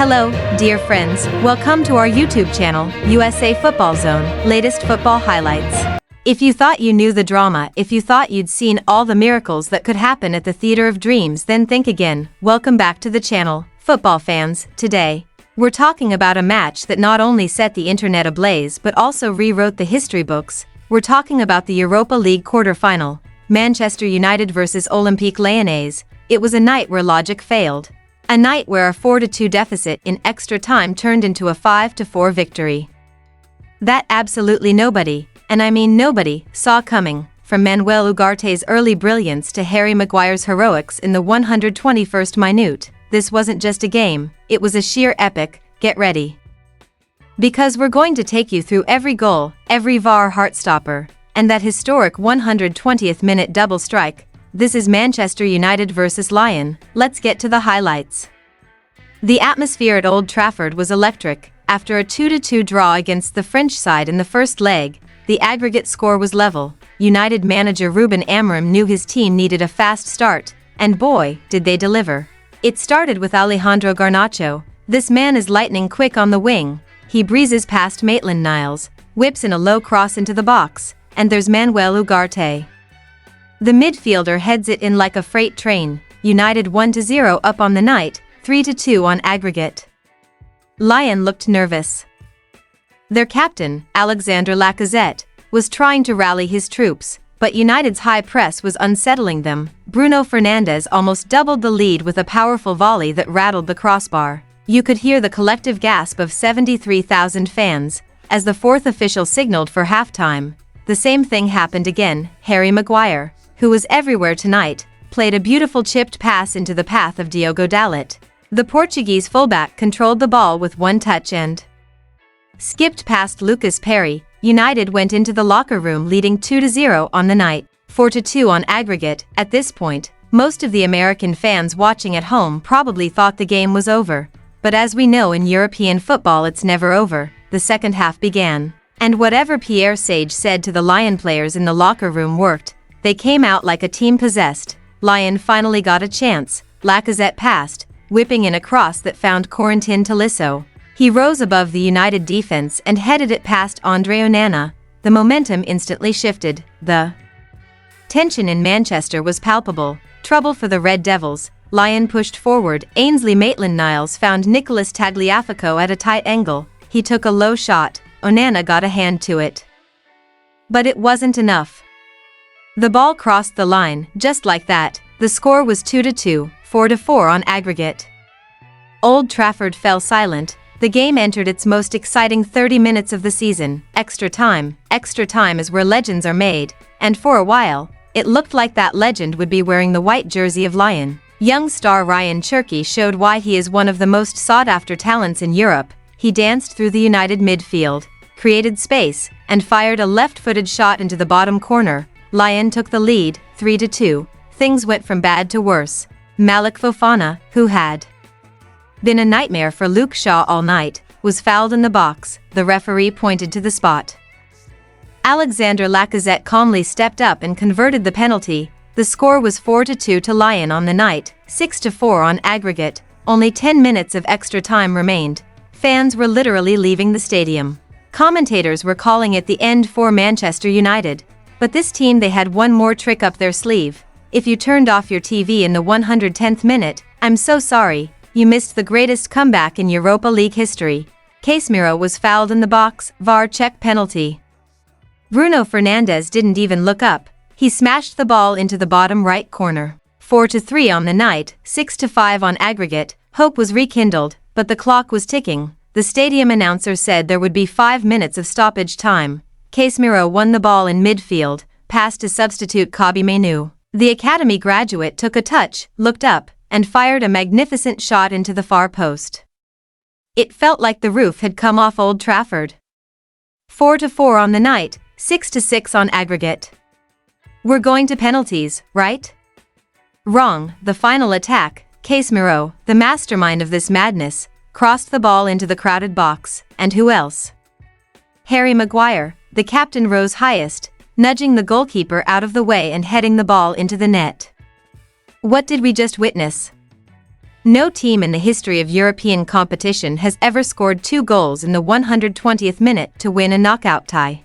Hello, dear friends, welcome to our YouTube channel, USAFootballZone, latest football highlights. If you thought you knew the drama, if you thought you'd seen all the miracles that could happen at the Theater of Dreams, then think again. Welcome back to the channel, football fans. Today, we're talking about a match that not only set the internet ablaze but also rewrote the history books. We're talking about the Europa League quarter-final, Manchester United vs Olympique Lyonnais. It was a night where logic failed. A night where a 4-2 deficit in extra time turned into a 5-4 victory. That absolutely nobody, and I mean nobody, saw coming, from Manuel Ugarte's early brilliance to Harry Maguire's heroics in the 121st minute. This wasn't just a game, it was a sheer epic. Get ready. Because we're going to take you through every goal, every VAR heartstopper, and that historic 120th minute double strike. This is Manchester United vs Lyon. Let's get to the highlights. The atmosphere at Old Trafford was electric. After a 2-2 draw against the French side in the first leg, the aggregate score was level. United manager Ruben Amorim knew his team needed a fast start, and boy, did they deliver. It started with Alejandro Garnacho. This man is lightning quick on the wing. He breezes past Maitland-Niles, whips in a low cross into the box, and there's Manuel Ugarte. The midfielder heads it in like a freight train. United 1-0 up on the night, 3-2 on aggregate. Lyon looked nervous. Their captain, Alexandre Lacazette, was trying to rally his troops, but United's high press was unsettling them. Bruno Fernandes almost doubled the lead with a powerful volley that rattled the crossbar. You could hear the collective gasp of 73,000 fans, as the fourth official signaled for halftime. The same thing happened again. Harry Maguire, who was everywhere tonight, played a beautiful chipped pass into the path of Diogo Dalot. The Portuguese fullback controlled the ball with one touch and skipped past Lucas Perry. United went into the locker room leading 2-0 on the night, 4-2 on aggregate. At this point, most of the American fans watching at home probably thought the game was over. But as we know, in European football it's never over. The second half began, and whatever Pierre Sage said to the Lyon players in the locker room worked. They came out like a team possessed. Lyon finally got a chance. Lacazette passed, whipping in a cross that found Corentin Tolisso. He rose above the United defense and headed it past Andre Onana. The momentum instantly shifted. The tension in Manchester was palpable. Trouble for the Red Devils. Lyon pushed forward. Ainsley Maitland-Niles found Nicolas Tagliafico at a tight angle. He took a low shot. Onana got a hand to it. But it wasn't enough. The ball crossed the line. Just like that, the score was 2-2, 4-4 on aggregate. Old Trafford fell silent. The game entered its most exciting 30 minutes of the season. Extra time. Extra time is where legends are made, and for a while, it looked like that legend would be wearing the white jersey of Lyon. Young star Ryan Cherki showed why he is one of the most sought-after talents in Europe. He danced through the United midfield, created space, and fired a left-footed shot into the bottom corner. Lyon took the lead, 3-2. Things went from bad to worse. Malik Fofana, who had been a nightmare for Luke Shaw all night, was fouled in the box. The referee pointed to the spot. Alexandre Lacazette calmly stepped up and converted the penalty. The score was 4-2 to Lyon on the night, 6-4 on aggregate. Only 10 minutes of extra time remained. Fans were literally leaving the stadium. Commentators were calling it the end for Manchester United. But this team, they had one more trick up their sleeve. If you turned off your TV in the 110th minute, I'm so sorry, you missed the greatest comeback in Europa League history. Casemiro was fouled in the box, VAR check penalty. Bruno Fernandes didn't even look up. He smashed the ball into the bottom right corner. 4-3 on the night, 6-5 on aggregate. Hope was rekindled, but the clock was ticking. The stadium announcer said there would be 5 minutes of stoppage time. Casemiro won the ball in midfield, passed to substitute Kobbie Mainoo. The academy graduate took a touch, looked up, and fired a magnificent shot into the far post. It felt like the roof had come off Old Trafford. 4-4 on the night, 6-6 on aggregate. We're going to penalties, right? Wrong. The final attack, Casemiro, the mastermind of this madness, crossed the ball into the crowded box. And who else? Harry Maguire. The captain rose highest, nudging the goalkeeper out of the way and heading the ball into the net. What did we just witness? No team in the history of European competition has ever scored 2 goals in the 120th minute to win a knockout tie.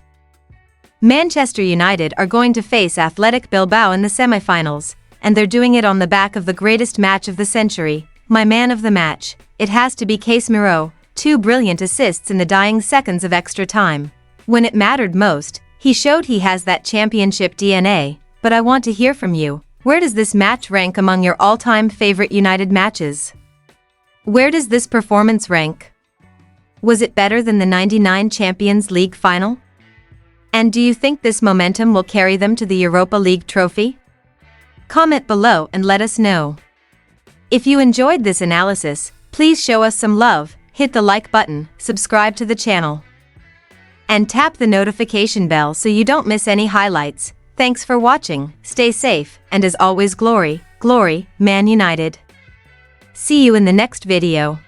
Manchester United are going to face Athletic Bilbao in the semi-finals, and they're doing it on the back of the greatest match of the century. My man of the match, it has to be Casemiro, 2 brilliant assists in the dying seconds of extra time. When it mattered most, he showed he has that championship DNA, but I want to hear from you. Where does this match rank among your all-time favorite United matches? Where does this performance rank? Was it better than the '99 Champions League final? And do you think this momentum will carry them to the Europa League trophy? Comment below and let us know. If you enjoyed this analysis, please show us some love, hit the like button, subscribe to the channel, and tap the notification bell so you don't miss any highlights. Thanks for watching, stay safe, and as always glory, glory, Man United. See you in the next video.